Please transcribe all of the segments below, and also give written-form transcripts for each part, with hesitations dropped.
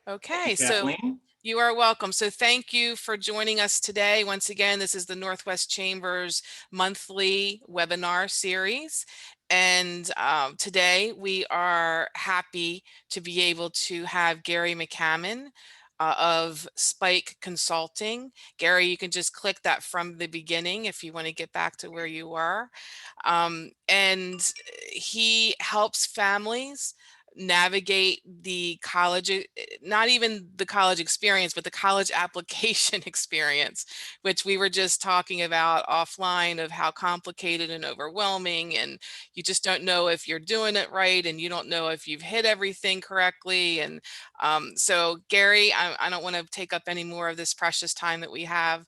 Thank you, Okay, so Kathleen. you are welcome. So thank you for joining us today. Once again, this is the Northwest Chamber's monthly webinar series. And today we are happy to be able to have Gary McCammon of Spike Consulting. Gary, you can just click that from the beginning if you want to get back to where you were. And he helps families navigate the college, not even the college experience, but the college application experience, which we were just talking about offline of how complicated and overwhelming, and you just don't know if you're doing it right, and you don't know if you've hit everything correctly. And so Gary, I don't want to take up any more of this precious time that we have.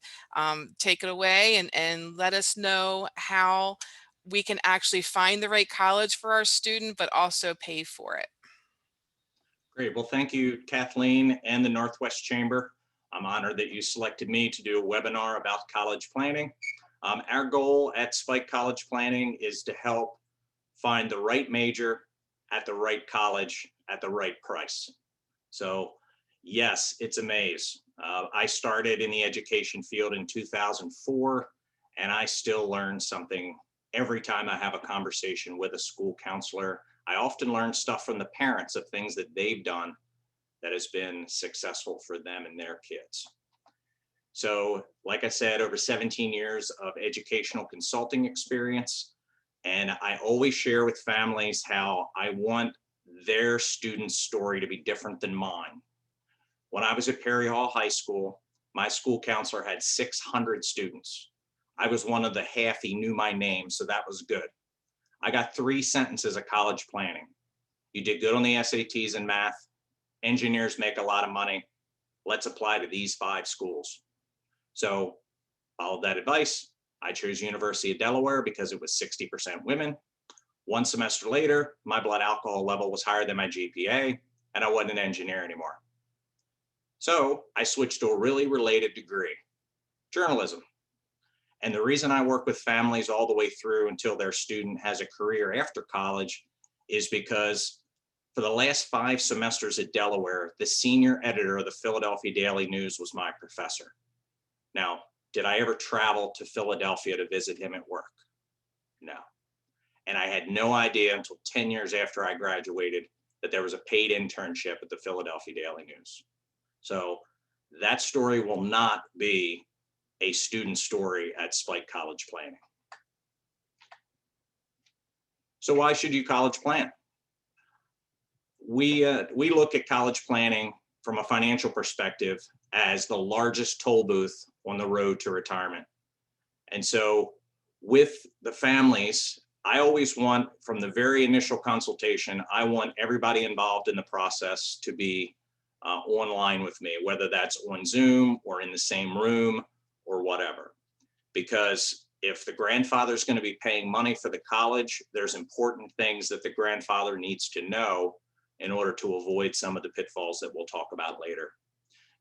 Take it away and let us know how we can actually find the right college for our student, but also pay for it. Great. Well, thank you, Kathleen and the Northwest Chamber. I'm honored that you selected me to do a webinar about college planning. Our goal at Spike College Planning is to help find the right major at the right college at the right price. So yes, it's a maze. I started in the education field in 2004, and I still learn something every time I have a conversation with a school counselor. I often learn stuff from the parents of things that they've done that has been successful for them and their kids. So, like I said, over 17 years of educational consulting experience. And I always share with families how I want their student's story to be different than mine. When I was at Perry Hall High School, my school counselor had 600 students. I was one of the half he knew my name, so that was good. I got 3 sentences of college planning. You did good on the SATs and math. Engineers make a lot of money. Let's apply to these 5 schools. So followed that advice. I chose University of Delaware because it was 60% women. 1 semester later, my blood alcohol level was higher than my GPA, and I wasn't an engineer anymore. So I switched to a really related degree, journalism. And the reason I work with families all the way through until their student has a career after college is because for the last 5 semesters at Delaware, the senior editor of the Philadelphia Daily News was my professor. Now, did I ever travel to Philadelphia to visit him at work? No. And I had no idea until 10 years after I graduated that there was a paid internship at the Philadelphia Daily News. So that story will not be a student story at Spike College Planning. So why should you college plan? We look at college planning from a financial perspective as the largest toll booth on the road to retirement. And so with the families, I always want, from the very initial consultation, I want everybody involved in the process to be online with me, whether that's on Zoom or in the same room or whatever. Because if the grandfather is going to be paying money for the college, there's important things that the grandfather needs to know in order to avoid some of the pitfalls that we'll talk about later.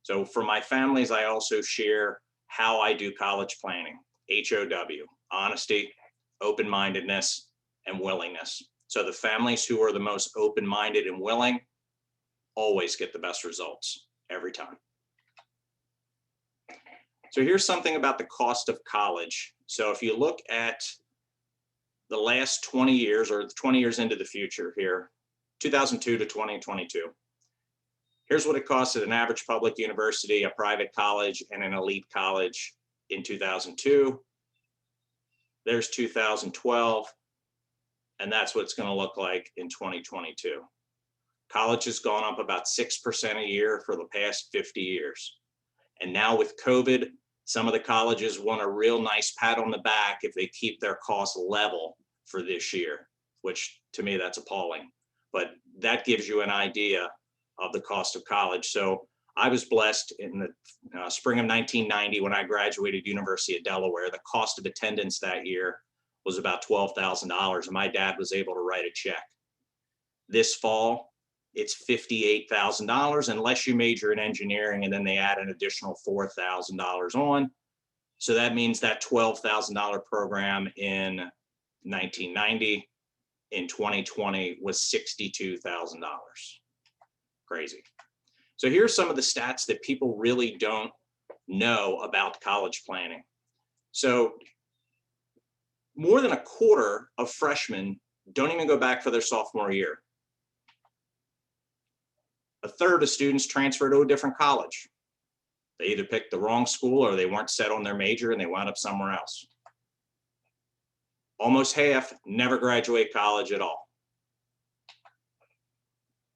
So for my families, I also share how I do college planning, HOW, honesty, open-mindedness, and willingness. So the families who are the most open-minded and willing always get the best results every time. So here's something about the cost of college. So if you look at the last 20 years or 20 years into the future here, 2002 to 2022, here's what it costs at an average public university, a private college, and an elite college in 2002. There's 2012, and that's what it's going to look like in 2022. College has gone up about 6% a year for the past 50 years. And now with COVID, some of the colleges want a real nice pat on the back if they keep their costs level for this year, which to me, that's appalling. But that gives you an idea of the cost of college. So I was blessed in the spring of 1990 when I graduated University of Delaware. The cost of attendance that year was about $12,000, and my dad was able to write a check. This fall, it's $58,000 unless you major in engineering, and then they add an additional $4,000 on. So that means that $12,000 program in 1990 in 2020 was $62,000. Crazy. So here's some of the stats that people really don't know about college planning. So more than a quarter of freshmen don't even go back for their sophomore year. A third of students transfer to a different college. They either picked the wrong school or they weren't set on their major and they wound up somewhere else. Almost half never graduate college at all.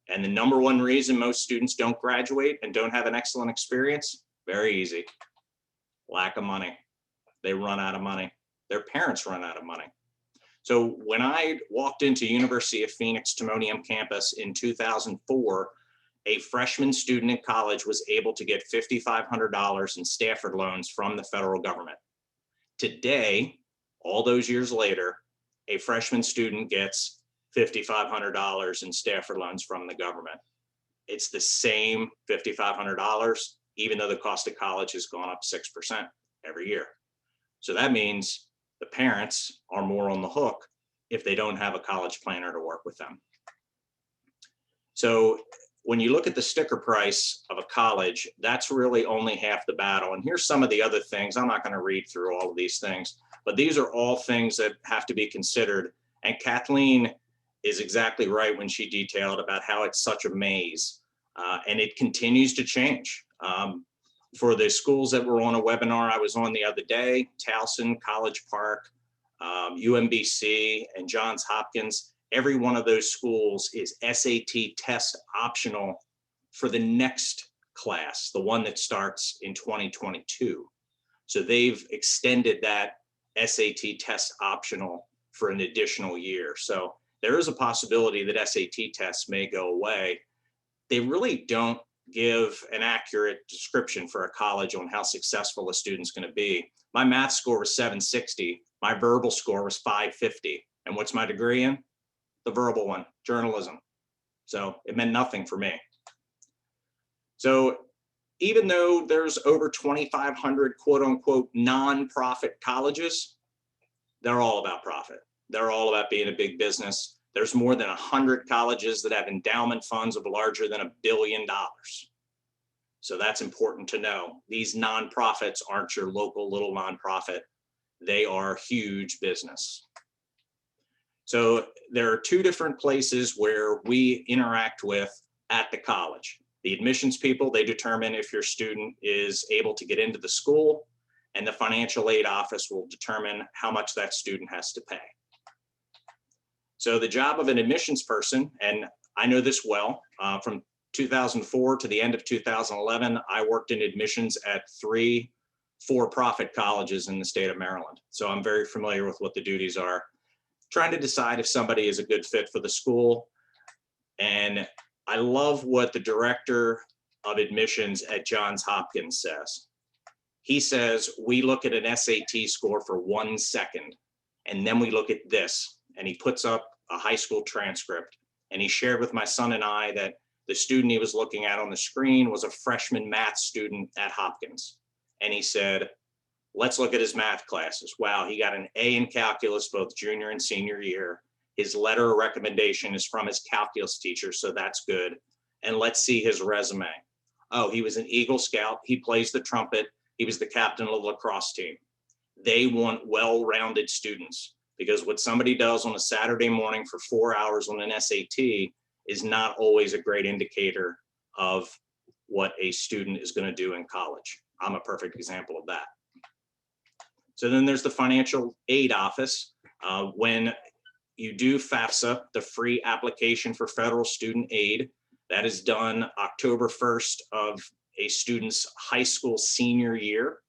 And the number one reason most students don't graduate and don't have an excellent experience, very easy: lack of money. They run out of money. Their parents run out of money. So when I walked into University of Phoenix Timonium campus in 2004, a freshman student in college was able to get $5,500 in Stafford loans from the federal government. Today, all those years later, a freshman student gets $5,500 in Stafford loans from the government. It's the same $5,500, even though the cost of college has gone up 6% every year. So that means the parents are more on the hook if they don't have a college planner to work with them. So when you look at the sticker price of a college, that's really only half the battle. And here's some of the other things. I'm not going to read through all of these things, but these are all things that have to be considered. And Kathleen is exactly right when she detailed about how it's such a maze, and it continues to change. For the schools that were on a webinar I was on the other day, Towson, College Park, UMBC, and Johns Hopkins, every one of those schools is SAT test optional for the next class, the one that starts in 2022. So they've extended that SAT test optional for an additional year. So there is a possibility that SAT tests may go away. They really don't give an accurate description for a college on how successful a student's going to be. My math score was 760. My verbal score was 550. And what's my degree in? The verbal one, journalism. So it meant nothing for me. So even though there's over 2,500 quote unquote nonprofit colleges, they're all about profit. They're all about being a big business. There's more than 100 colleges that have endowment funds of larger than $1 billion. So that's important to know. These nonprofits aren't your local little nonprofit. They are huge business. So there are two different places where we interact with at the college. The admissions people, they determine if your student is able to get into the school, and the financial aid office will determine how much that student has to pay. So the job of an admissions person, and I know this well, from 2004 to the end of 2011, I worked in admissions at 3 for-profit colleges in the state of Maryland. So I'm very familiar with what the duties are, trying to decide if somebody is a good fit for the school. And I love what the director of admissions at Johns Hopkins says. He says, we look at an SAT score for 1 second, and then we look at this. And he puts up a high school transcript. And he shared with my son and I that the student he was looking at on the screen was a freshman math student at Hopkins. And he said, let's look at his math classes. Wow, he got an A in calculus both junior and senior year. His letter of recommendation is from his calculus teacher, so that's good. And let's see his resume. Oh, he was an Eagle Scout. He plays the trumpet. He was the captain of the lacrosse team. They want well-rounded students, because what somebody does on a Saturday morning for 4 hours on an SAT is not always a great indicator of what a student is going to do in college. I'm a perfect example of that. So then there's the financial aid office. When you do FAFSA, the free application for federal student aid, that is done October 1st of a student's high school senior year.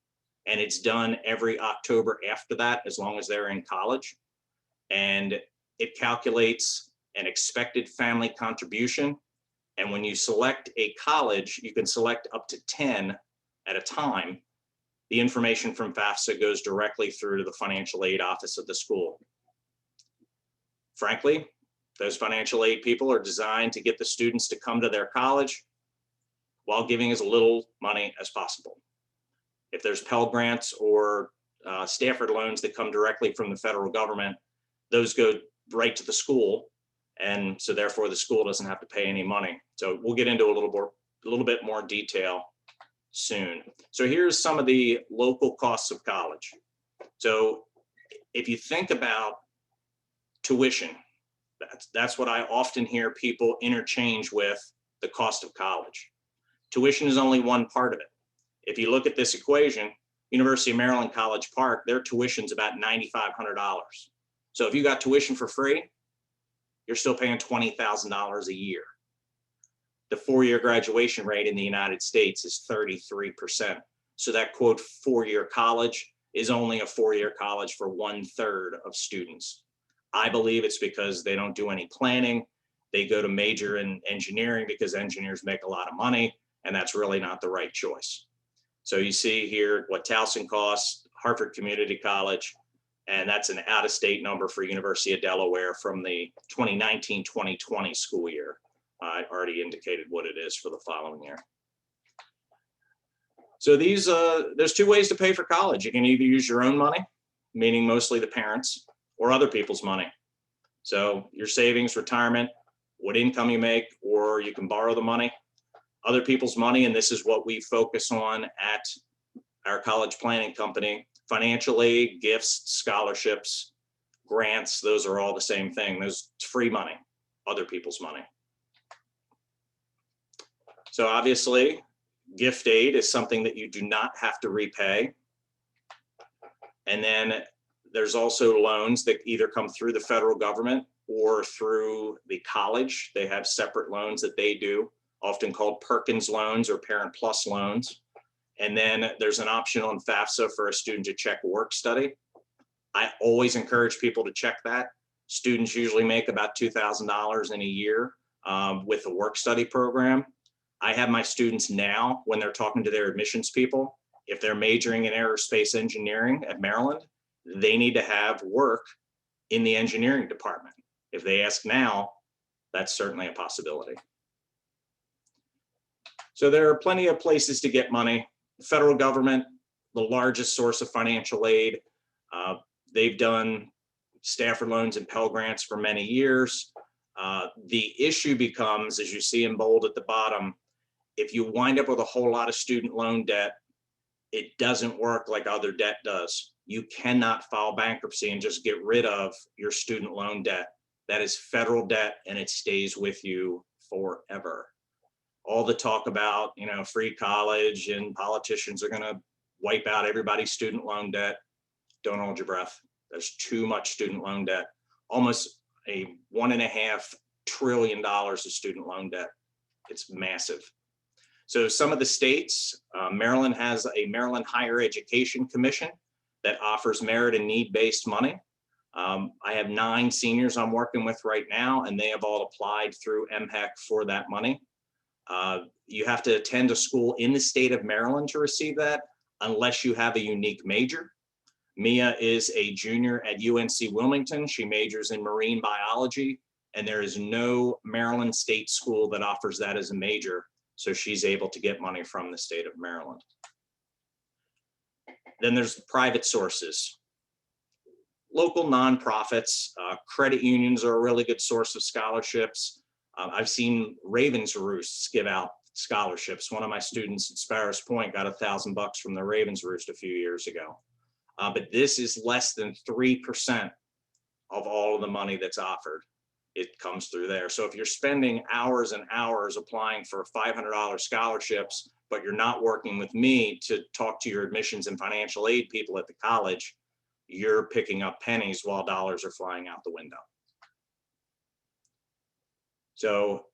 And it's done every October after that, as long as they're in college. And it calculates an expected family contribution. And when you select a college, you can select up to 10 at a time. The information from FAFSA goes directly through to the financial aid office of the school. Frankly, those financial aid people are designed to get the students to come to their college while giving as little money as possible. If there's Pell Grants or Stafford loans that come directly from the federal government, those go right to the school. And so therefore the school doesn't have to pay any money. So we'll get into a little a little bit more detail soon. So here's some of the local costs of college. So if you think about tuition, that's what I often hear people interchange with the cost of college. Tuition is only one part of it. If you look at this equation, University of Maryland College Park, their tuition's about $9,500. So if you got tuition for free, you're still paying $20,000 a year. The four-year graduation rate in the United States is 33%. So that quote four-year college is only a four-year college for 1/3 of students. I believe it's because they don't do any planning. They go to major in engineering because engineers make a lot of money, and that's really not the right choice. So you see here what Towson costs, Hartford Community College, and that's an out-of-state number for University of Delaware from the 2019-2020 school year. I already indicated what it is for the following year. So there's two ways to pay for college. You can either use your own money, meaning mostly the parents, or other people's money. So your savings, retirement, what income you make, or you can borrow the money, other people's money, and this is what we focus on at our college planning company. Financial aid, gifts, scholarships, grants, those are all the same thing. Those free money, other people's money. So obviously, gift aid is something that you do not have to repay. And then there's also loans that either come through the federal government or through the college. They have separate loans that they do, often called Perkins loans or Parent Plus loans. And then there's an option on FAFSA for a student to check work study. I always encourage people to check that. Students usually make about $2,000 in a year with a work study program. I have my students now, when they're talking to their admissions people, if they're majoring in aerospace engineering at Maryland, they need to have work in the engineering department. If they ask now, that's certainly a possibility. So there are plenty of places to get money. Federal government, the largest source of financial aid. They've done Stafford loans and Pell Grants for many years. The issue becomes, as you see in bold at the bottom, if you wind up with a whole lot of student loan debt, it doesn't work like other debt does. You cannot file bankruptcy and just get rid of your student loan debt. That is federal debt and it stays with you forever. All the talk about, free college and politicians are gonna wipe out everybody's student loan debt. Don't hold your breath. There's too much student loan debt. Almost a $1.5 trillion of student loan debt. It's massive. So some of the states, Maryland has a Maryland Higher Education Commission that offers merit and need-based money. I have 9 seniors I'm working with right now, and they have all applied through MHEC for that money. You have to attend a school in the state of Maryland to receive that, unless you have a unique major. Mia is a junior at UNC Wilmington. She majors in marine biology, and there is no Maryland state school that offers that as a major. So she's able to get money from the state of Maryland. Then there's private sources. Local nonprofits, credit unions are a really good source of scholarships. I've seen Ravens Roosts give out scholarships. One of my students at Sparrows Point got $1,000 from the Ravens Roost a few years ago. But this is less than 3% of all of the money that's offered. It comes through there. So if you're spending hours and hours applying for $500 scholarships, but you're not working with me to talk to your admissions and financial aid people at the college, you're picking up pennies while dollars are flying out the window. So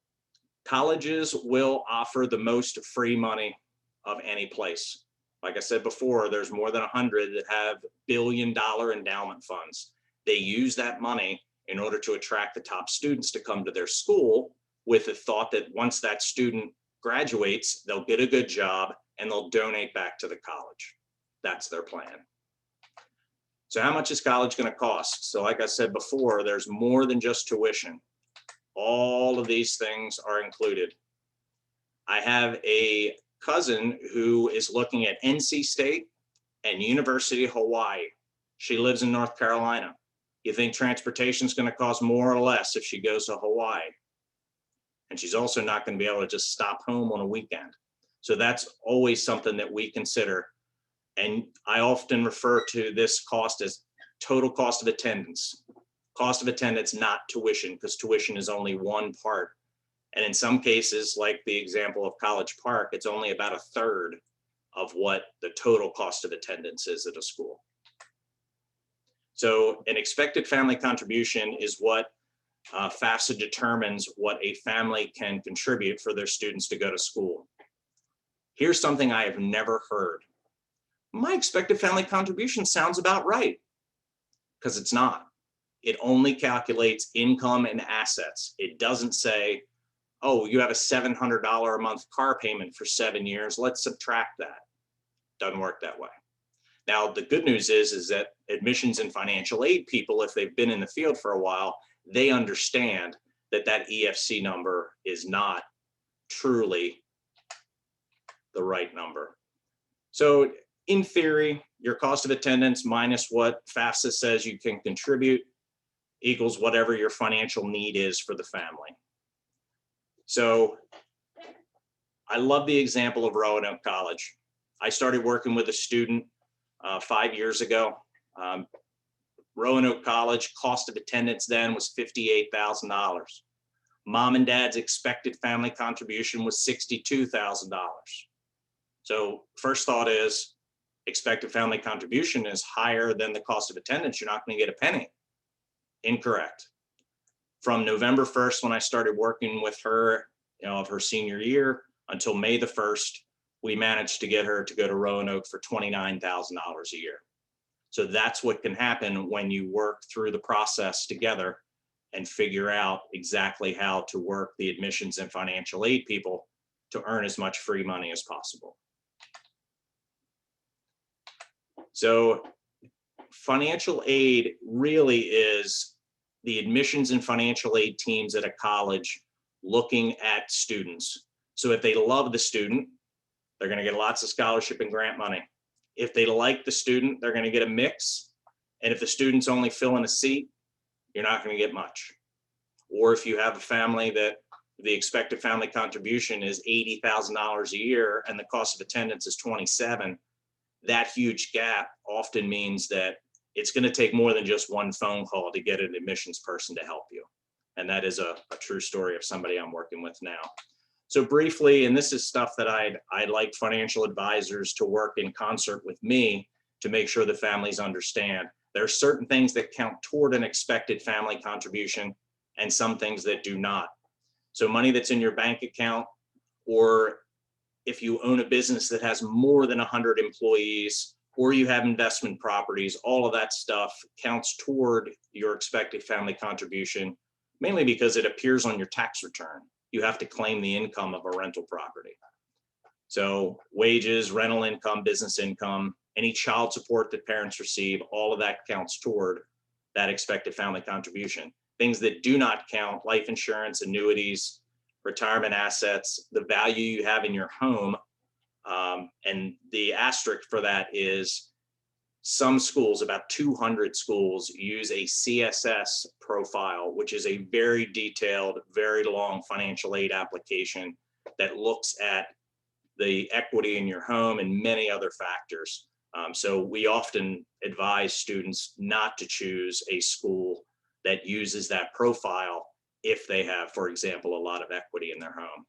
colleges will offer the most free money of any place. Like I said before, there's more than 100 that have billion-dollar endowment funds. They use that money in order to attract the top students to come to their school with the thought that once that student graduates, they'll get a good job and they'll donate back to the college. That's their plan. So how much is college going to cost? So like I said before, there's more than just tuition. All of these things are included. I have a cousin who is looking at NC State and University of Hawaii. She lives in North Carolina. You think transportation is going to cost more or less if she goes to Hawaii? And she's also not going to be able to just stop home on a weekend. So that's always something that we consider. And I often refer to this cost as total cost of attendance. Cost of attendance, not tuition, because tuition is only one part. And in some cases, like the example of College Park, it's only about a third of what the total cost of attendance is at a school. So an expected family contribution is what FAFSA determines what a family can contribute for their students to go to school. Here's something I have never heard. My expected family contribution sounds about right, because it's not. It only calculates income and assets. It doesn't say, oh, you have a $700 a month car payment for 7 years, let's subtract that. Doesn't work that way. Now, the good news is that admissions and financial aid people, if they've been in the field for a while, they understand that that EFC number is not truly the right number. So in theory, your cost of attendance minus what FAFSA says you can contribute equals whatever your financial need is for the family. So I love the example of Roanoke College. I started working with a student 5 years ago. Roanoke College cost of attendance then was $58,000. Mom and dad's expected family contribution was $62,000. So first thought is expected family contribution is higher than the cost of attendance. You're not going to get a penny. Incorrect. From November 1st, when I started working with her, of her senior year until May the 1st, we managed to get her to go to Roanoke for $29,000 a year. So that's what can happen when you work through the process together and figure out exactly how to work the admissions and financial aid people to earn as much free money as possible. So financial aid really is the admissions and financial aid teams at a college looking at students. So if they love the student, they're going to get lots of scholarship and grant money. If they like the student, they're going to get a mix. And if the student's only filling a seat, you're not going to get much. Or if you have a family that the expected family contribution is $80,000 a year and the cost of attendance is $27,000, that huge gap often means that it's going to take more than just one phone call to get an admissions person to help you. And that is a true story of somebody I'm working with now. So briefly, and this is stuff that I'd like financial advisors to work in concert with me to make sure the families understand. There are certain things that count toward an expected family contribution and some things that do not. So money that's in your bank account, or if you own a business that has more than 100 employees, or you have investment properties, all of that stuff counts toward your expected family contribution, mainly because it appears on your tax return. You have to claim the income of a rental property. So wages, rental income, business income, any child support that parents receive, all of that counts toward that expected family contribution. Things that do not count, life insurance, annuities, retirement assets, the value you have in your home. And the asterisk for that is some schools, about 200 schools, use a CSS profile, which is a very detailed, very long financial aid application that looks at the equity in your home and many other factors. So we often advise students not to choose a school that uses that profile if they have, for example, a lot of equity in their home.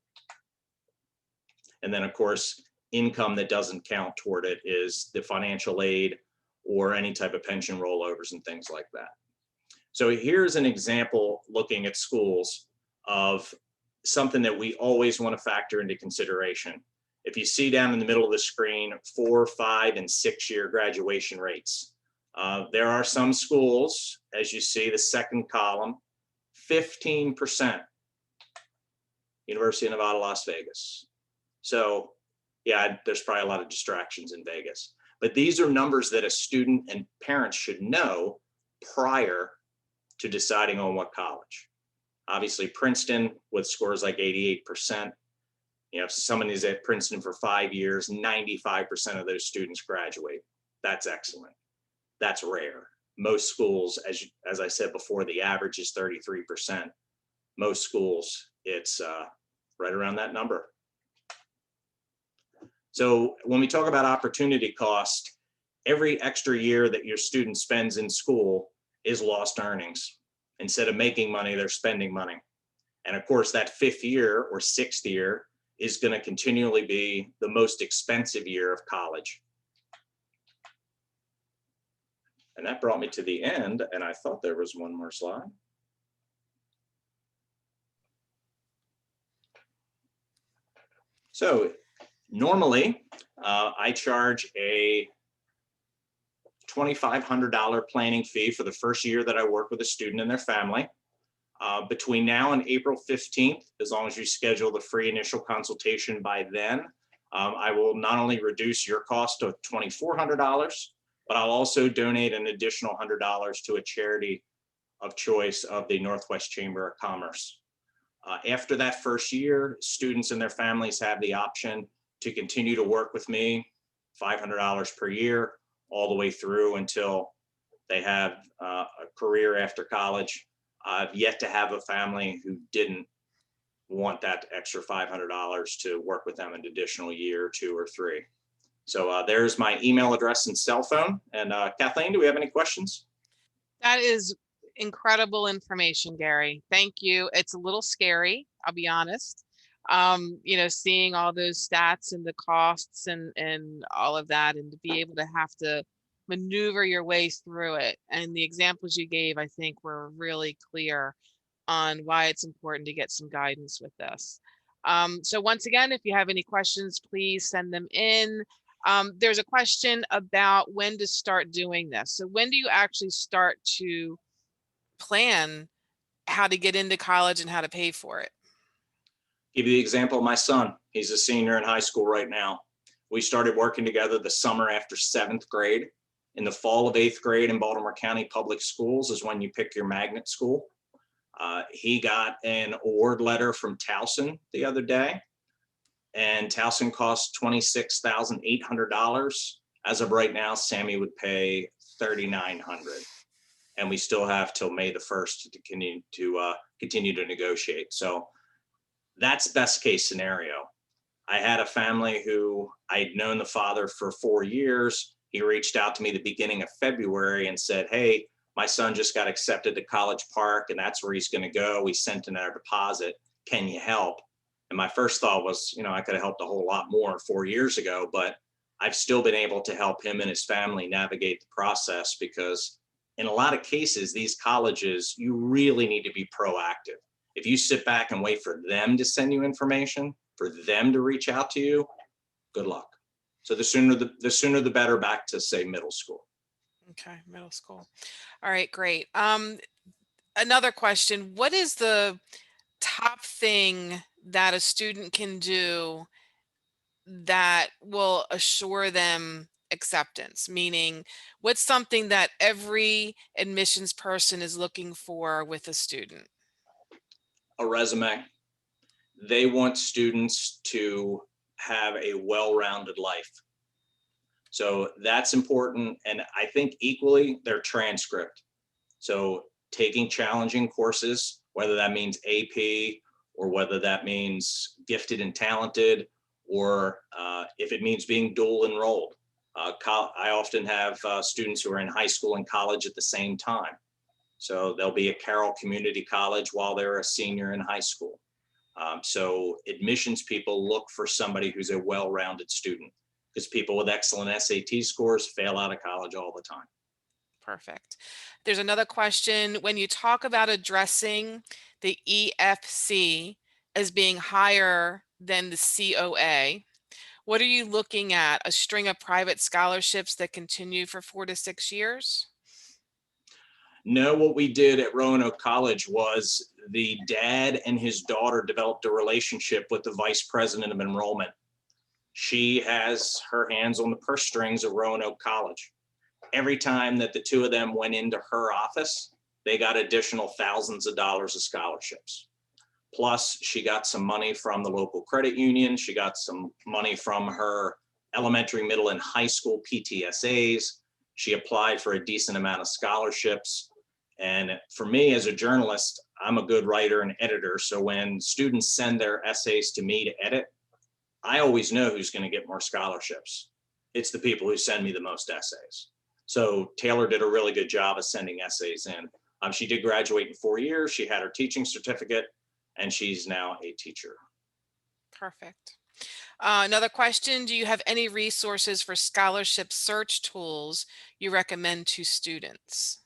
And then, of course, income that doesn't count toward it is the financial aid or any type of pension rollovers and things like that. So here's an example looking at schools of something that we always want to factor into consideration. If you see down in the middle of the screen, 4, 5, and 6-year graduation rates. There are some schools, as you see, the second column, 15%. University of Nevada, Las Vegas. So yeah, there's probably a lot of distractions in Vegas. But these are numbers that a student and parents should know prior to deciding on what college. Obviously, Princeton with scores like 88%. If someone is at Princeton for 5 years, 95% of those students graduate. That's excellent. That's rare. Most schools, as I said before, the average is 33%. Most schools, it's right around that number. So when we talk about opportunity cost, every extra year that your student spends in school is lost earnings. Instead of making money, they're spending money. And of course, that fifth year or sixth year is going to continually be the most expensive year of college. And that brought me to the end, and I thought there was one more slide. So normally, I charge a $2,500 planning fee for the first year that I work with a student and their family. Between now and April 15th, as long as you schedule the free initial consultation by then, I will not only reduce your cost to $2,400, but I'll also donate an additional $100 to a charity of choice of the Northwest Chamber of Commerce. After that first year, students and their families have the option to continue to work with me, $500 per year, all the way through until they have a career after college. I've yet to have a family who didn't want that extra $500 to work with them an additional year, 2 or 3. So there's my email address and cell phone. And Kathleen, do we have any questions? That is incredible information, Gary. Thank you. It's a little scary, I'll be honest. You know, seeing all those stats and the costs and all of that, and to be able to have to maneuver your way through it. And the examples you gave, I think, were really clear on why it's important to get some guidance with this. So once again, if you have any questions, please send them in. There's a question about when to start doing this. So when do you actually start to plan how to get into college and how to pay for it? Give you the example of my son. He's a senior in high school right now. We started working together the summer after 7th grade. In the fall of 8th grade in Baltimore County Public Schools is when you pick your magnet school. He got an award letter from Towson the other day, and Towson cost $26,800. As of right now, Sammy would pay $3,900, and we still have till May the 1st to continue to negotiate. So that's best case scenario. I had a family who I'd known the father for 4 years. He reached out to me the beginning of February and said, "Hey, my son just got accepted to College Park and that's where he's going to go. We sent in our deposit. Can you help?" And my first thought was, you know, I could have helped a whole lot more 4 years ago, but I've still been able to help him and his family navigate the process, because in a lot of cases, these colleges, you really need to be proactive. If you sit back and wait for them to send you information, for them to reach out to you, good luck. So the sooner the better, back to, say, middle school. Okay, middle school. All right, great. Another question, what is the top thing that a student can do that will assure them acceptance? Meaning, what's something that every admissions person is looking for with a student? A resume. They want students to have a well-rounded life. So that's important. And I think equally their transcript. So taking challenging courses, whether that means AP or whether that means gifted and talented, or if it means being dual enrolled. I often have students who are in high school and college at the same time. So they'll be at Carroll Community College while they're a senior in high school. So admissions people look for somebody who's a well-rounded student, because people with excellent SAT scores fail out of college all the time. Perfect. There's another question. When you talk about addressing the EFC as being higher than the COA, what are you looking at? A string of private scholarships that continue for 4 to 6 years? No, what we did at Roanoke College was the dad and his daughter developed a relationship with the vice president of enrollment. She has her hands on the purse strings of Roanoke College. Every time that the two of them went into her office, they got additional thousands of dollars of scholarships. Plus, she got some money from the local credit union. She got some money from her elementary, middle, and high school PTSAs. She applied for a decent amount of scholarships. And for me as a journalist, I'm a good writer and editor. So when students send their essays to me to edit, I always know who's going to get more scholarships. It's the people who send me the most essays. So Taylor did a really good job of sending essays in. She did graduate in 4 years. She had her teaching certificate, and she's now a teacher. Perfect. Another question, do you have any resources for scholarship search tools you recommend to students?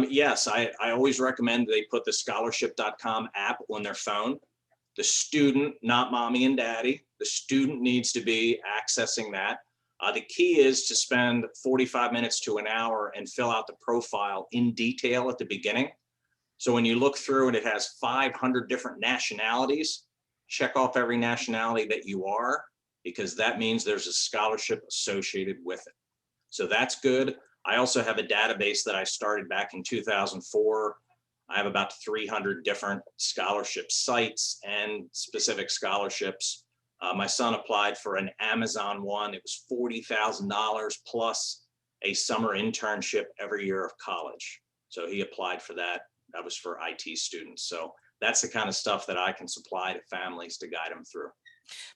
Yes, I always recommend they put the scholarship.com app on their phone. The student, not mommy and daddy, the student needs to be accessing that. The key is to spend 45 minutes to an hour and fill out the profile in detail at the beginning. So when you look through and it has 500 different nationalities, check off every nationality that you are, because that means there's a scholarship associated with it. So that's good. I also have a database that I started back in 2004. I have about 300 different scholarship sites and specific scholarships. My son applied for an Amazon one. It was $40,000 plus a summer internship every year of college. So he applied for that. That was for IT students. So that's the kind of stuff that I can supply to families to guide them through.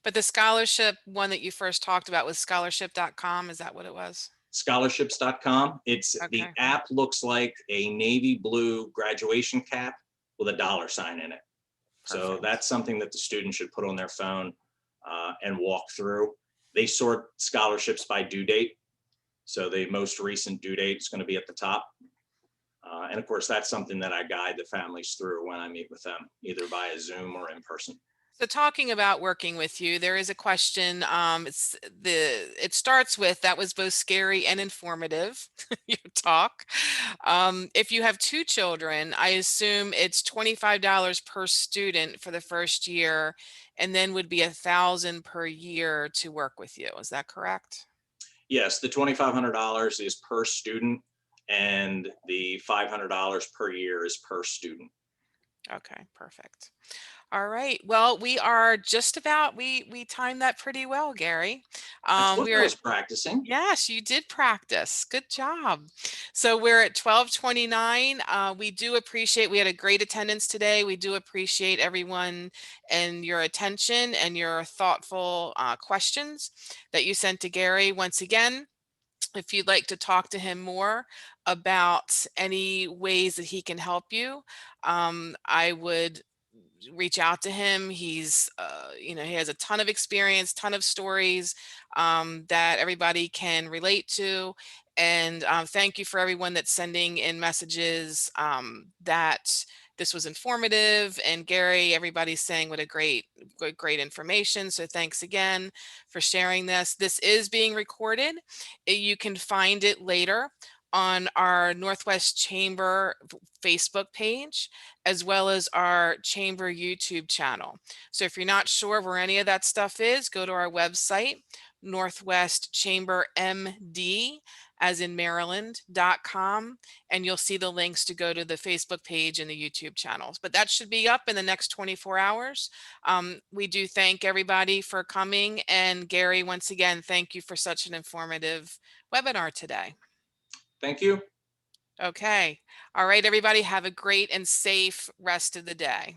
But the scholarship one that you first talked about was scholarship.com. Is that what it was? Scholarships.com. The Okay. app looks like a navy blue graduation cap with a $sign in it. So Perfect. that's something that the student should put on their phone and walk through. They sort scholarships by due date. So the most recent due date is going to be at the top. And of course, that's something that I guide the families through when I meet with them, either via Zoom or in person. So talking about working with you, there is a question. It starts with, that was both scary and informative, your talk. If you have two children, I assume it's $25 per student for the first year, and then would be $1,000 per year to work with you. Is that correct? Yes, the $2,500 is per student, and the $500 per year is per student. Okay, perfect. All right. Well, we are just about, we timed that pretty well, Gary. That's what We I are was practicing. Yes, you did practice. Good job. So we're at 12:29. We do appreciate, we had a great attendance today. We do appreciate everyone and your attention and your thoughtful questions that you sent to Gary. Once again, if you'd like to talk to him more about any ways that he can help you, I would reach out to him. He's, he has a ton of experience, ton of stories that everybody can relate to. And thank you for everyone that's sending in messages that this was informative. And Gary, everybody's saying what a great information. So thanks again for sharing this. This is being recorded. You can find it later on our Northwest Chamber Facebook page, as well as our Chamber YouTube channel. So if you're not sure where any of that stuff is, go to our website, Northwest Chamber MD, as in Maryland.com, and you'll see the links to go to the Facebook page and the YouTube channels. But that should be up in the next 24 hours. We do thank everybody for coming. And Gary, once again, thank you for such an informative webinar today. Thank you. Okay. All right, everybody, have a great and safe rest of the day.